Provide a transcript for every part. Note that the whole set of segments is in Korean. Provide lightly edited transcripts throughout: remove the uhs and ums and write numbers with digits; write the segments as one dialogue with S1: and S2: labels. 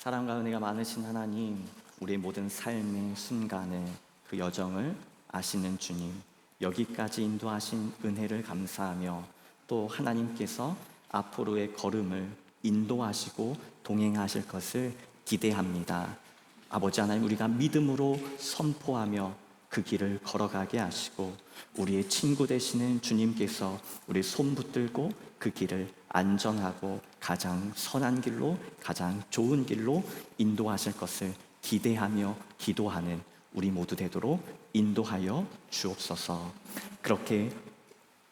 S1: 사랑과 은혜가 많으신 하나님, 우리의 모든 삶의 순간을, 그 여정을 아시는 주님, 여기까지 인도하신 은혜를 감사하며 또 하나님께서 앞으로의 걸음을 인도하시고 동행하실 것을 기대합니다. 아버지 하나님, 우리가 믿음으로 선포하며 그 길을 걸어가게 하시고 우리의 친구 되시는 주님께서 우리 손 붙들고 그 길을 안전하고 가장 선한 길로, 가장 좋은 길로 인도하실 것을 기대하며 기도하는 우리 모두 되도록 인도하여 주옵소서. 그렇게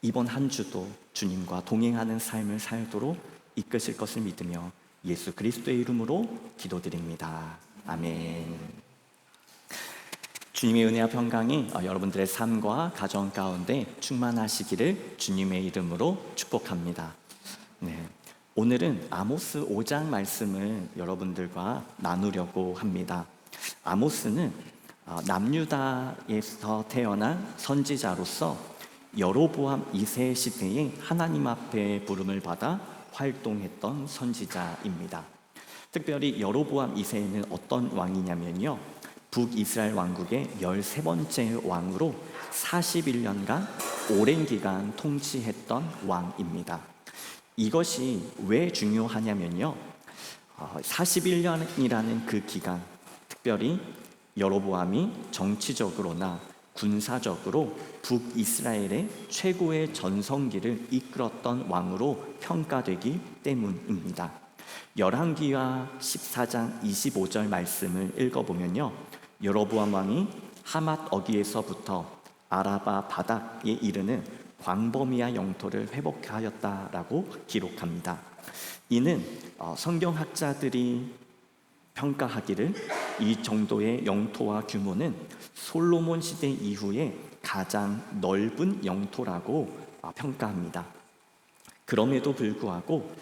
S1: 이번 한 주도 주님과 동행하는 삶을 살도록 이끄실 것을 믿으며 예수 그리스도의 이름으로 기도드립니다. 아멘. 주님의 은혜와 평강이 여러분들의 삶과 가정 가운데 충만하시기를 주님의 이름으로 축복합니다. 오늘은 아모스 5장 말씀을 여러분들과 나누려고 합니다. 아모스는 남유다에서 태어난 선지자로서 여로보암 2세 시대에 하나님 앞에 부름을 받아 활동했던 선지자입니다. 특별히 여로보암 2세는 어떤 왕이냐면요, 북이스라엘 왕국의 13번째 왕으로 41년간 오랜 기간 통치했던 왕입니다. 이것이 왜 중요하냐면요, 41년이라는 그 기간, 특별히 여로보암이 정치적으로나 군사적으로 북이스라엘의 최고의 전성기를 이끌었던 왕으로 평가되기 때문입니다. 열왕기하 14장 25절 말씀을 읽어보면요, 여로보암 왕이 하맛 어귀에서부터 아라바 바닥에 이르는 광범위한 영토를 회복하였다라고 기록합니다. 이는 성경학자들이 평가하기를 이 정도의 영토와 규모는 솔로몬 시대 이후에 가장 넓은 영토라고 평가합니다. 그럼에도 불구하고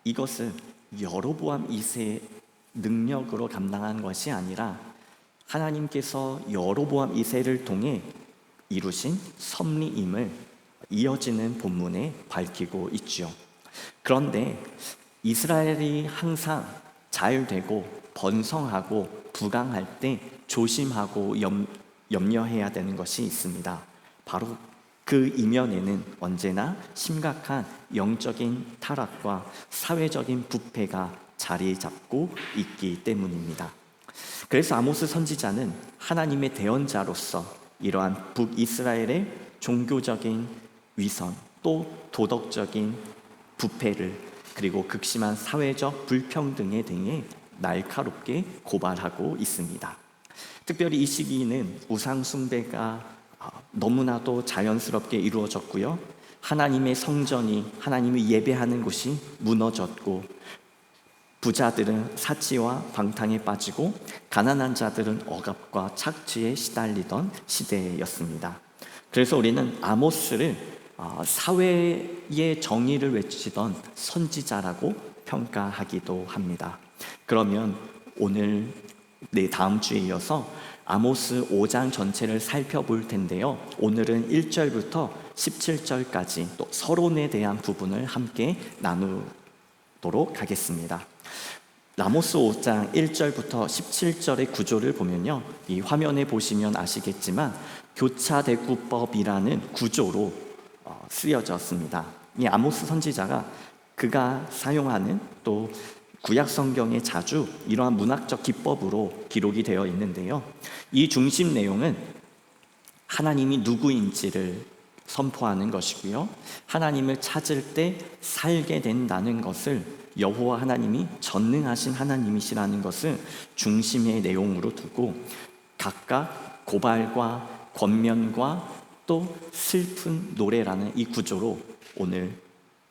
S1: 이것은 여로보암 2세의 능력으로 감당한 것이 아니라 하나님께서 여로보암 2세를 통해 이루신 섭리임을 이어지는 본문에 밝히고 있죠. 그런데 이스라엘이 항상 잘 되고 번성하고 부강할 때 조심하고 염려해야 되는 것이 있습니다. 바로 그 이면에는 언제나 심각한 영적인 타락과 사회적인 부패가 자리 잡고 있기 때문입니다. 그래서 아모스 선지자는 하나님의 대언자로서 이러한 북이스라엘의 종교적인 위선, 또 도덕적인 부패를, 그리고 극심한 사회적 불평등에 대해 날카롭게 고발하고 있습니다. 특별히 이 시기는 우상 숭배가 너무나도 자연스럽게 이루어졌고요, 하나님의 성전이, 하나님을 예배하는 곳이 무너졌고, 부자들은 사치와 방탕에 빠지고 가난한 자들은 억압과 착취에 시달리던 시대였습니다. 그래서 우리는 아모스를 사회의 정의를 외치던 선지자라고 평가하기도 합니다. 그러면 오늘 다음 주에 이어서 아모스 5장 전체를 살펴볼 텐데요, 오늘은 1절부터 17절까지 또 서론에 대한 부분을 함께 나누도록 하겠습니다. 아모스 5장 1절부터 17절의 구조를 보면요, 이 화면에 보시면 아시겠지만 교차대구법이라는 구조로 쓰여졌습니다. 이 아모스 선지자가 그가 사용하는, 또 구약 성경에 자주 이러한 문학적 기법으로 기록이 되어 있는데요, 이 중심 내용은 하나님이 누구인지를 선포하는 것이고요, 하나님을 찾을 때 살게 된다는 것을, 여호와 하나님이 전능하신 하나님이시라는 것을 중심의 내용으로 두고 각각 고발과 권면과 또 슬픈 노래라는 이 구조로 오늘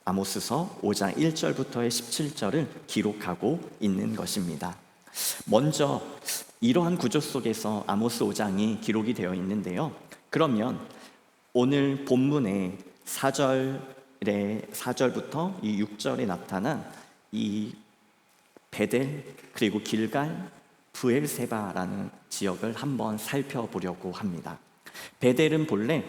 S1: 아모스서 5장 1절부터의 17절을 기록하고 있는 것입니다. 먼저 이러한 구조 속에서 아모스 5장이 기록이 되어 있는데요, 그러면 오늘 본문의 4절부터 이 6절에 나타난 이 베델, 그리고 길갈, 브엘세바라는 지역을 한번 살펴보려고 합니다. 베델은 본래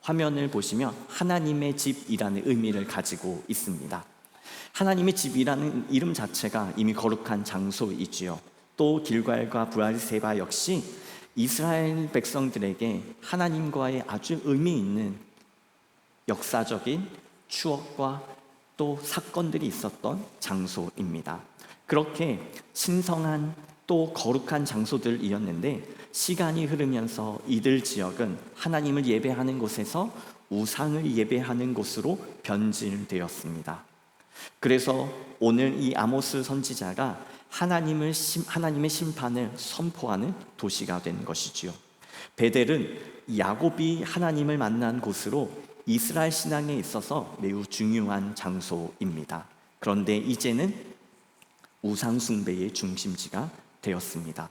S1: 화면을 보시면 하나님의 집이라는 의미를 가지고 있습니다. 하나님의 집이라는 이름 자체가 이미 거룩한 장소이지요. 또 길갈과 브엘세바 역시 이스라엘 백성들에게 하나님과의 아주 의미 있는 역사적인 추억과 또 사건들이 있었던 장소입니다. 그렇게 신성한 또 거룩한 장소들이었는데 시간이 흐르면서 이들 지역은 하나님을 예배하는 곳에서 우상을 예배하는 곳으로 변질되었습니다. 그래서 오늘 이 아모스 선지자가 하나님의 심판을 선포하는 도시가 된 것이지요. 베델은 야곱이 하나님을 만난 곳으로 이스라엘 신앙에 있어서 매우 중요한 장소입니다. 그런데 이제는 우상 숭배의 중심지가 되었습니다.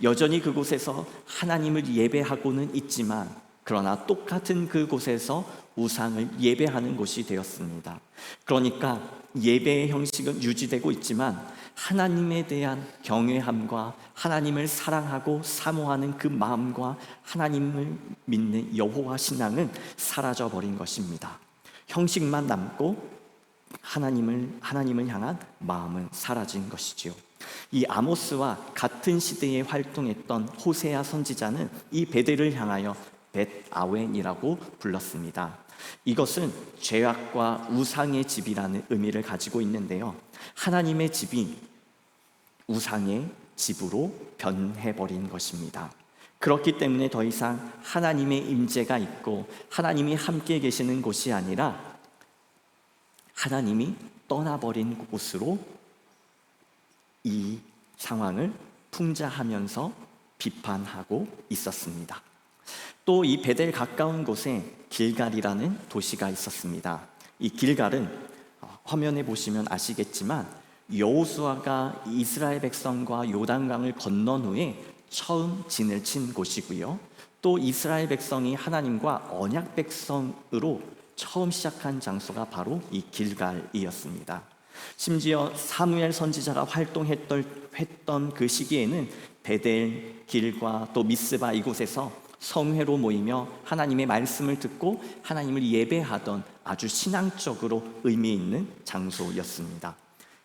S1: 여전히 그곳에서 하나님을 예배하고는 있지만 그러나 똑같은 그곳에서 우상을 예배하는 곳이 되었습니다. 그러니까 예배의 형식은 유지되고 있지만 하나님에 대한 경외함과 하나님을 사랑하고 사모하는 그 마음과 하나님을 믿는 여호와 신앙은 사라져 버린 것입니다. 형식만 남고 하나님을 향한 마음은 사라진 것이지요. 이 아모스와 같은 시대에 활동했던 호세아 선지자는 이 베델을 향하여 벳아웬이라고 불렀습니다. 이것은 죄악과 우상의 집이라는 의미를 가지고 있는데요. 하나님의 집이 우상의 집으로 변해버린 것입니다. 그렇기 때문에 더 이상 하나님의 임재가 있고 하나님이 함께 계시는 곳이 아니라 하나님이 떠나버린 곳으로 이 상황을 풍자하면서 비판하고 있었습니다. 또 이 베델 가까운 곳에 길갈이라는 도시가 있었습니다. 이 길갈은 화면에 보시면 아시겠지만 여호수아가 이스라엘 백성과 요단강을 건넌 후에 처음 진을 친 곳이고요. 또 이스라엘 백성이 하나님과 언약 백성으로 처음 시작한 장소가 바로 이 길갈이었습니다. 심지어 사무엘 선지자가 활동했던 그 시기에는 베델, 길과 또 미스바 이곳에서 성회로 모이며 하나님의 말씀을 듣고 하나님을 예배하던 아주 신앙적으로 의미 있는 장소였습니다.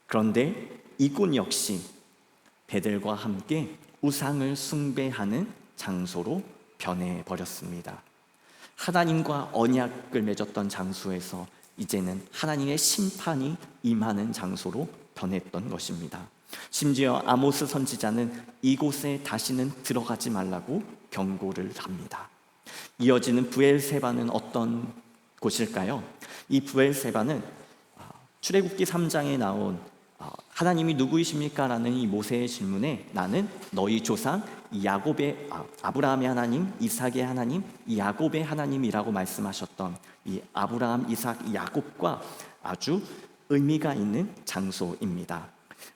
S1: 그런데 이곳 역시 베델과 함께 우상을 숭배하는 장소로 변해버렸습니다. 하나님과 언약을 맺었던 장소에서 이제는 하나님의 심판이 임하는 장소로 변했던 것입니다. 심지어 아모스 선지자는 이곳에 다시는 들어가지 말라고 경고를 합니다. 이어지는 브엘세바는 어떤 곳일까요? 이 브엘세바는 출애굽기 3장에 나온 하나님이 누구이십니까? 라는 이 모세의 질문에 나는 너희 조상 야곱의 아브라함의 하나님, 이삭의 하나님, 야곱의 하나님이라고 말씀하셨던 이 아브라함, 이삭, 야곱과 아주 의미가 있는 장소입니다.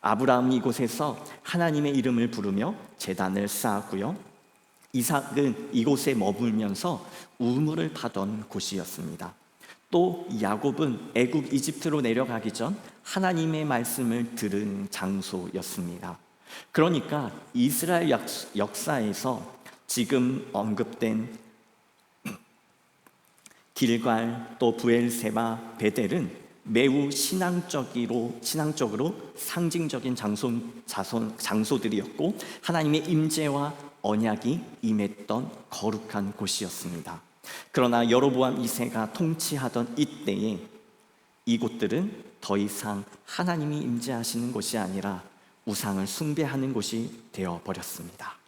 S1: 아브라함이 이곳에서 하나님의 이름을 부르며 제단을 쌓았고요. 이삭은 이곳에 머물면서 우물을 파던 곳이었습니다. 또 야곱은 애굽 이집트로 내려가기 전 하나님의 말씀을 들은 장소였습니다. 그러니까 이스라엘 역사에서 지금 언급된 길갈 또 브엘세바 베델은 매우 신앙적으로 상징적인 장소들이었고 하나님의 임재와 언약이 임했던 거룩한 곳이었습니다. 그러나 여로보암 2세가 통치하던 이때에 이곳들은 더 이상 하나님이 임재하시는 곳이 아니라 우상을 숭배하는 곳이 되어버렸습니다.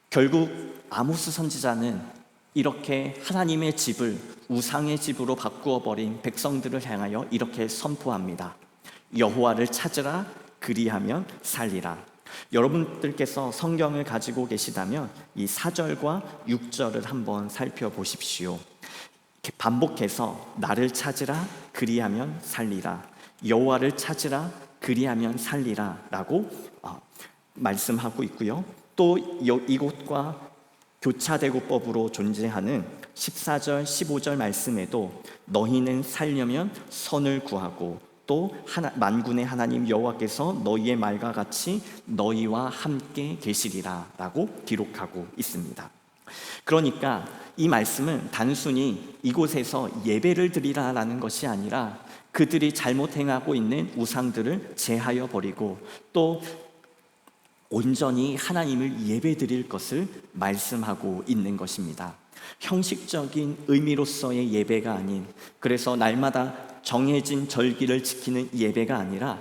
S1: 결국 아모스 선지자는 이렇게 하나님의 집을 우상의 집으로 바꾸어 버린 백성들을 향하여 이렇게 선포합니다. 여호와를 찾으라, 그리하면 살리라. 여러분들께서 성경을 가지고 계시다면 이 4절과 6절을 한번 살펴보십시오. 이렇게 반복해서 나를 찾으라, 그리하면 살리라. 여호와를 찾으라, 그리하면 살리라 라고 말씀하고 있고요. 또 이곳과 교차대고법으로 존재하는 14절, 15절 말씀에도 너희는 살려면 선을 구하고 또 만군의 하나님 여호와께서 너희의 말과 같이 너희와 함께 계시리라 라고 기록하고 있습니다. 그러니까 이 말씀은 단순히 이곳에서 예배를 드리라라는 것이 아니라 그들이 잘못 행하고 있는 우상들을 제하여 버리고 또 온전히 하나님을 예배드릴 것을 말씀하고 있는 것입니다. 형식적인 의미로서의 예배가 아닌, 그래서 날마다 정해진 절기를 지키는 예배가 아니라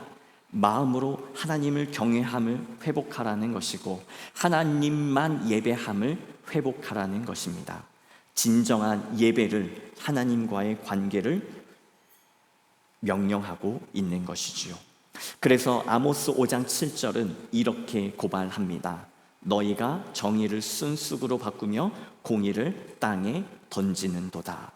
S1: 마음으로 하나님을 경외함을 회복하라는 것이고 하나님만 예배함을 회복하라는 것입니다. 진정한 예배를, 하나님과의 관계를 명령하고 있는 것이지요. 그래서 아모스 5장 7절은 이렇게 고발합니다. 너희가 정의를 순쑥으로 바꾸며 공의를 땅에 던지는도다.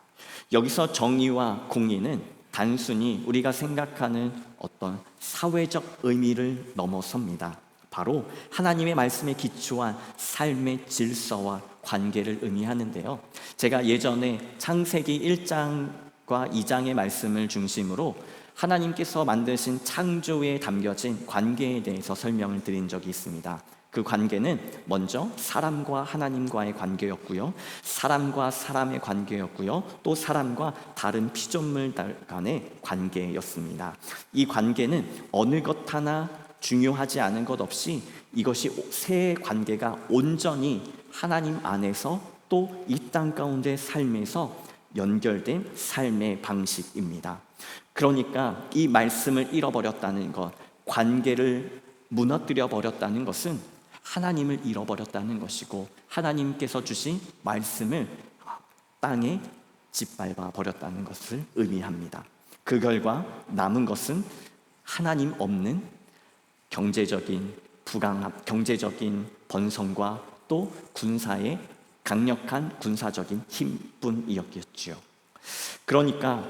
S1: 여기서 정의와 공의는 단순히 우리가 생각하는 어떤 사회적 의미를 넘어섭니다. 바로 하나님의 말씀에 기초한 삶의 질서와 관계를 의미하는데요. 제가 예전에 창세기 1장과 2장의 말씀을 중심으로 하나님께서 만드신 창조에 담겨진 관계에 대해서 설명을 드린 적이 있습니다. 그 관계는 먼저 사람과 하나님과의 관계였고요, 사람과 사람의 관계였고요, 또 사람과 다른 피조물들 간의 관계였습니다. 이 관계는 어느 것 하나 중요하지 않은 것 없이 이것이 세 관계가 온전히 하나님 안에서 또 이 땅 가운데 삶에서 연결된 삶의 방식입니다. 그러니까 이 말씀을 잃어버렸다는 것, 관계를 무너뜨려 버렸다는 것은 하나님을 잃어버렸다는 것이고 하나님께서 주신 말씀을 땅에 짓밟아 버렸다는 것을 의미합니다. 그 결과 남은 것은 하나님 없는 경제적인 부강함, 경제적인 번성과 또 군사의 강력한 군사적인 힘뿐이었겠지요. 그러니까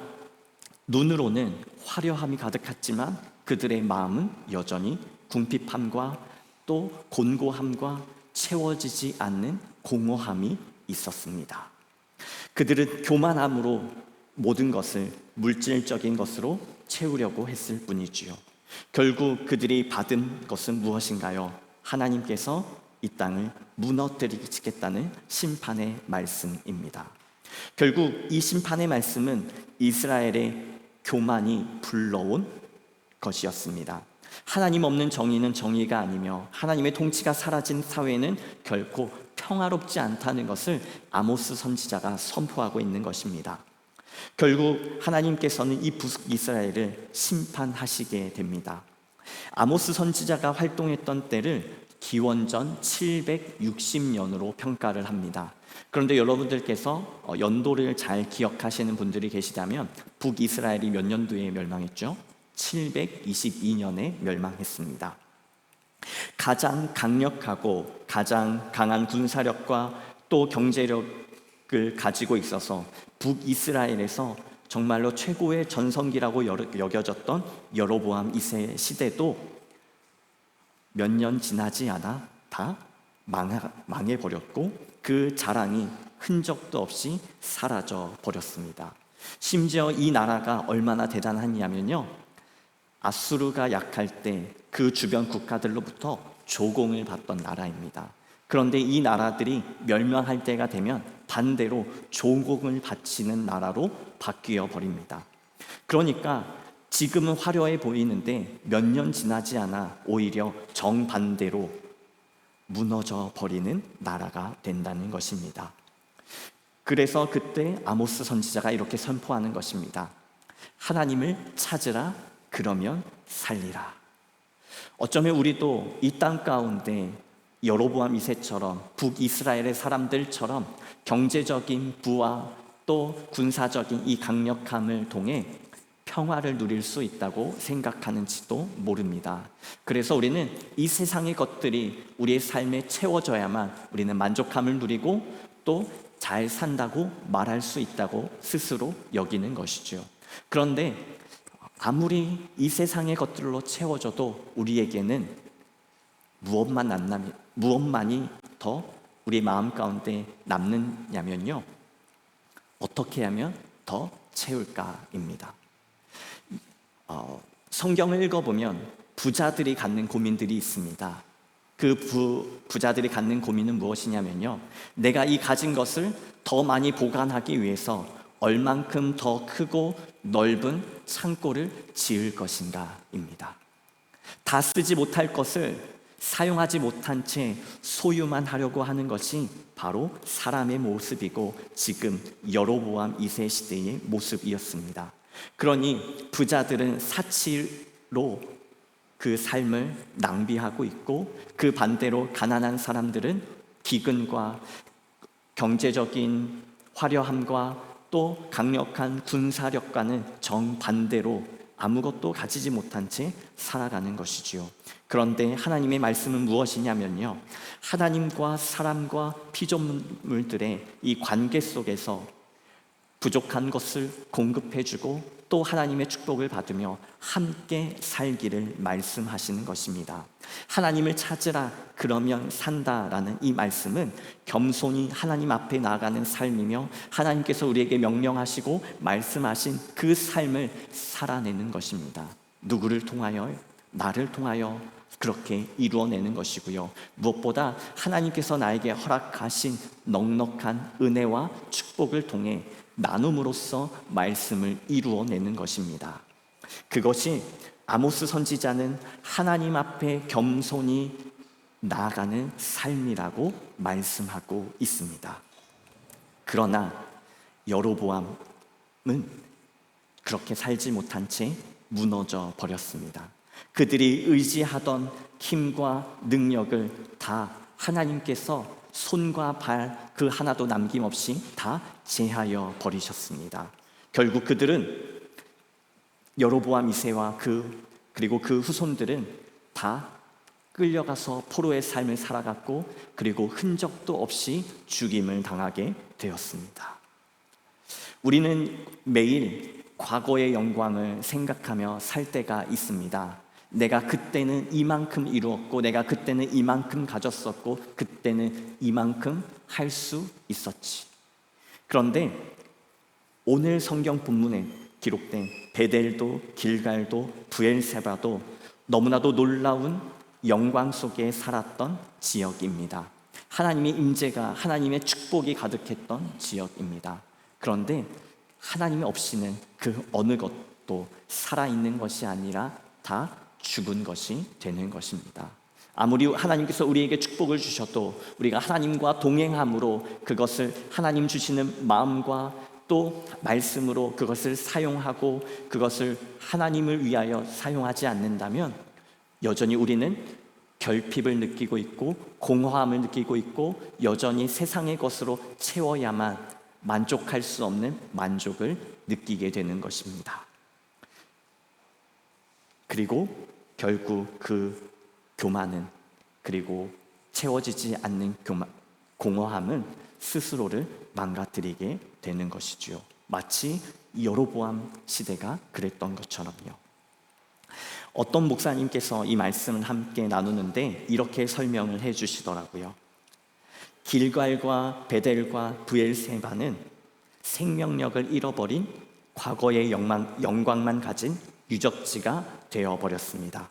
S1: 눈으로는 화려함이 가득했지만 그들의 마음은 여전히 궁핍함과 또 곤고함과 채워지지 않는 공허함이 있었습니다. 그들은 교만함으로 모든 것을 물질적인 것으로 채우려고 했을 뿐이지요. 결국 그들이 받은 것은 무엇인가요? 하나님께서 이 땅을 무너뜨리시겠다는 심판의 말씀입니다. 결국 이 심판의 말씀은 이스라엘의 교만이 불러온 것이었습니다. 하나님 없는 정의는 정의가 아니며 하나님의 통치가 사라진 사회는 결코 평화롭지 않다는 것을 아모스 선지자가 선포하고 있는 것입니다. 결국 하나님께서는 이 북이스라엘을 심판하시게 됩니다. 아모스 선지자가 활동했던 때를 기원전 760년으로 평가를 합니다. 그런데 여러분들께서 연도를 잘 기억하시는 분들이 계시다면 북이스라엘이 몇 년도에 멸망했죠? 722년에 멸망했습니다. 가장 강력하고 가장 강한 군사력과 또 경제력을 가지고 있어서 북이스라엘에서 정말로 최고의 전성기라고 여겨졌던 여로보암 2세 시대도 몇 년 지나지 않아 다 망해버렸고 그 자랑이 흔적도 없이 사라져 버렸습니다. 심지어 이 나라가 얼마나 대단하냐면요, 아수르가 약할 때 그 주변 국가들로부터 조공을 받던 나라입니다. 그런데 이 나라들이 멸망할 때가 되면 반대로 조공을 바치는 나라로 바뀌어 버립니다. 그러니까 지금은 화려해 보이는데 몇 년 지나지 않아 오히려 정반대로 무너져 버리는 나라가 된다는 것입니다. 그래서 그때 아모스 선지자가 이렇게 선포하는 것입니다. 하나님을 찾으라, 그러면 살리라. 어쩌면 우리도 이 땅 가운데 여로보암 2세처럼 북이스라엘의 사람들처럼 경제적인 부와 또 군사적인 이 강력함을 통해 평화를 누릴 수 있다고 생각하는지도 모릅니다. 그래서 우리는 이 세상의 것들이 우리의 삶에 채워져야만 우리는 만족함을 누리고 또 잘 산다고 말할 수 있다고 스스로 여기는 것이죠. 그런데 아무리 이 세상의 것들로 채워져도 우리에게는 무엇만이 더 우리 마음 가운데 남느냐면요, 어떻게 하면 더 채울까입니다. 성경을 읽어보면 부자들이 갖는 고민들이 있습니다. 그 부자들이 갖는 고민은 무엇이냐면요, 내가 이 가진 것을 더 많이 보관하기 위해서 얼만큼 더 크고 넓은 창고를 지을 것인가입니다. 다 쓰지 못할 것을 사용하지 못한 채 소유만 하려고 하는 것이 바로 사람의 모습이고 지금 여로보암 2세 시대의 모습이었습니다. 그러니 부자들은 사치로 그 삶을 낭비하고 있고, 그 반대로 가난한 사람들은 기근과 경제적인 화려함과 또 강력한 군사력과는 정반대로 아무것도 가지지 못한 채 살아가는 것이지요. 그런데 하나님의 말씀은 무엇이냐면요, 하나님과 사람과 피조물들의 이 관계 속에서 부족한 것을 공급해주고 또 하나님의 축복을 받으며 함께 살기를 말씀하시는 것입니다. 하나님을 찾으라 그러면 산다라는 이 말씀은 겸손히 하나님 앞에 나아가는 삶이며, 하나님께서 우리에게 명령하시고 말씀하신 그 삶을 살아내는 것입니다. 누구를 통하여? 나를 통하여 그렇게 이루어내는 것이고요. 무엇보다 하나님께서 나에게 허락하신 넉넉한 은혜와 축복을 통해 나눔으로써 말씀을 이루어내는 것입니다. 그것이 아모스 선지자는 하나님 앞에 겸손히 나아가는 삶이라고 말씀하고 있습니다. 그러나 여로보암은 그렇게 살지 못한 채 무너져 버렸습니다. 그들이 의지하던 힘과 능력을 다 하나님께서 손과 발 그 하나도 남김없이 다 제하여 버리셨습니다. 결국 그들은 여로보암 2세와 그리고 그 후손들은 다 끌려가서 포로의 삶을 살아갔고, 그리고 흔적도 없이 죽임을 당하게 되었습니다. 우리는 매일 과거의 영광을 생각하며 살 때가 있습니다. 내가 그때는 이만큼 이루었고, 내가 그때는 이만큼 가졌었고, 그때는 이만큼 할 수 있었지. 그런데 오늘 성경 본문에 기록된 베델도 길갈도 브엘세바도 너무나도 놀라운 영광 속에 살았던 지역입니다. 하나님의 임재가, 하나님의 축복이 가득했던 지역입니다. 그런데 하나님이 없이는 그 어느 것도 살아있는 것이 아니라 다 죽은 것이 되는 것입니다. 아무리 하나님께서 우리에게 축복을 주셔도 우리가 하나님과 동행함으로 그것을 하나님 주시는 마음과 또 말씀으로 그것을 사용하고 그것을 하나님을 위하여 사용하지 않는다면 여전히 우리는 결핍을 느끼고 있고 공허함을 느끼고 있고, 여전히 세상의 것으로 채워야만 만족할 수 없는 만족을 느끼게 되는 것입니다. 그리고 결국 그 교만은, 그리고 채워지지 않는 공허함은 스스로를 망가뜨리게 되는 것이지요. 마치 여로보암 시대가 그랬던 것처럼요. 어떤 목사님께서 이 말씀을 함께 나누는데 이렇게 설명을 해 주시더라고요. 길갈과 베델과 브엘세바는 생명력을 잃어버린 과거의 영광만 가진 유적지가 되어버렸습니다.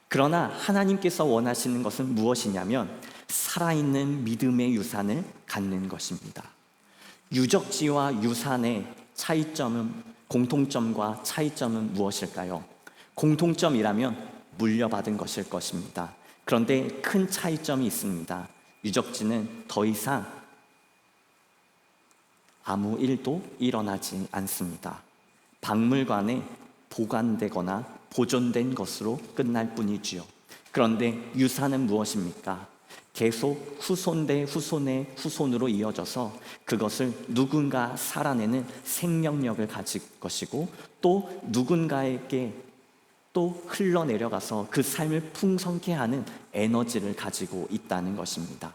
S1: 그러나 하나님께서 원하시는 것은 무엇이냐면 살아있는 믿음의 유산을 갖는 것입니다. 유적지와 유산의 차이점은, 공통점과 차이점은 무엇일까요? 공통점이라면 물려받은 것일 것입니다. 그런데 큰 차이점이 있습니다. 유적지는 더 이상 아무 일도 일어나지 않습니다. 박물관에 보관되거나 보존된 것으로 끝날 뿐이지요. 그런데 유산은 무엇입니까? 계속 후손 대 후손의 후손으로 이어져서 그것을 누군가 살아내는 생명력을 가질 것이고, 또 누군가에게 또 흘러내려가서 그 삶을 풍성케 하는 에너지를 가지고 있다는 것입니다.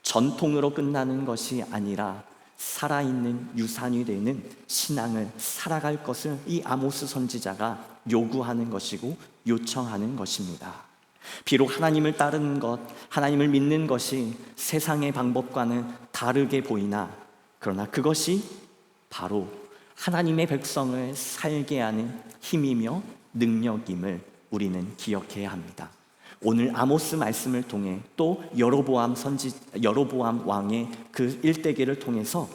S1: 전통으로 끝나는 것이 아니라 살아있는 유산이 되는 신앙을 살아갈 것을 이 아모스 선지자가 요구하는 것이고 요청하는 것입니다. 비록 하나님을 따르는 것, 하나님을 믿는 것이 세상의 방법과는 다르게 보이나, 그러나 그것이 바로 하나님의 백성을 살게 하는 힘이며 능력임을 우리는 기억해야 합니다. 오늘 아모스 말씀을 통해 또 여로보암 왕의 그 일대기를 통해서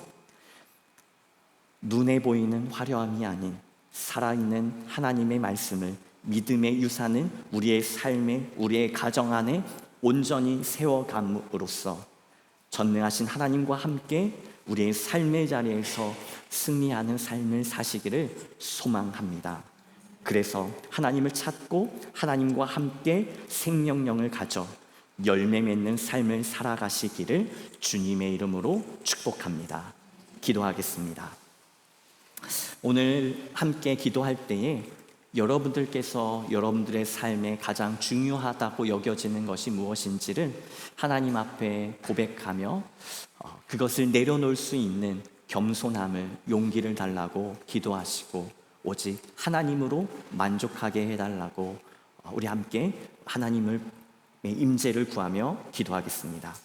S1: 눈에 보이는 화려함이 아닌 살아있는 하나님의 말씀을 믿음의 유산은 우리의 삶에, 우리의 가정 안에 온전히 세워감으로써 전능하신 하나님과 함께 우리의 삶의 자리에서 승리하는 삶을 사시기를 소망합니다. 그래서 하나님을 찾고 하나님과 함께 생명력을 가져 열매 맺는 삶을 살아가시기를 주님의 이름으로 축복합니다. 기도하겠습니다. 오늘 함께 기도할 때에 여러분들께서 여러분들의 삶에 가장 중요하다고 여겨지는 것이 무엇인지를 하나님 앞에 고백하며 그것을 내려놓을 수 있는 겸손함을, 용기를 달라고 기도하시고 오직 하나님으로 만족하게 해달라고 우리 함께 하나님의 임재를 구하며 기도하겠습니다.